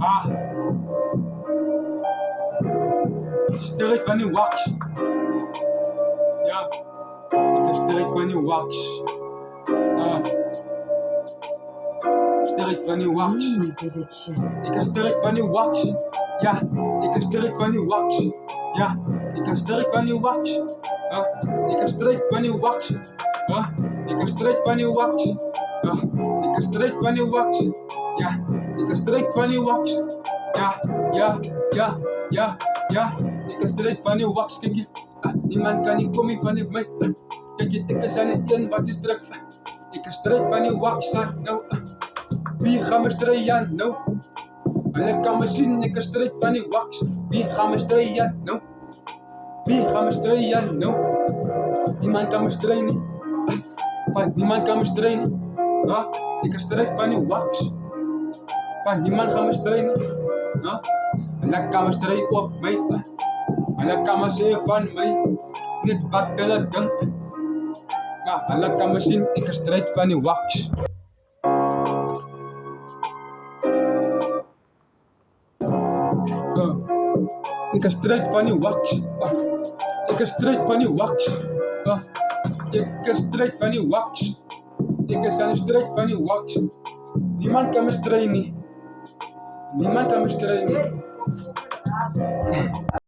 Ah, sterk van die wax. Ja, ik is sterk van die wax. Ah, sterk van die wax. Ik is sterk van die wax. Ja, ik is sterk van die wax. Ja, ik is sterk van die wax. Ah, ik is sterk van die wax. Ah, ik is sterk van die wax. Ah, ik is sterk van die wax. Ja, ik is sterk van die wax. Ja, ja, ja, ja, ja. Ik is sterk van die wax. Kijk je, niemand kan niet komen van mij. Kijk je, ik is aan het een wat is druk. Ik is sterk van die wax. Nou, wie gaan we strijden? Nou, ik kan me zien, ik is sterk van die wax. Wie gaan we strijden? Nou, wie gaan we strijden? Nou, niemand kan me strijden. Niemand kan me strijden. Ik is sterk van die wax. Niemand kan me strijden. En ik kan me strijden op mij. En ik kan me zeggen van mij. Niet wat willen denken. En ik kan me zien, ik is sterk van die wax. Ik is sterk van die wax. Ik is sterk van die wax. Ik is sterk van die wax. Ik is aan de strijd van die wax. Niemand kan me strijden. Niemand kan me strijden.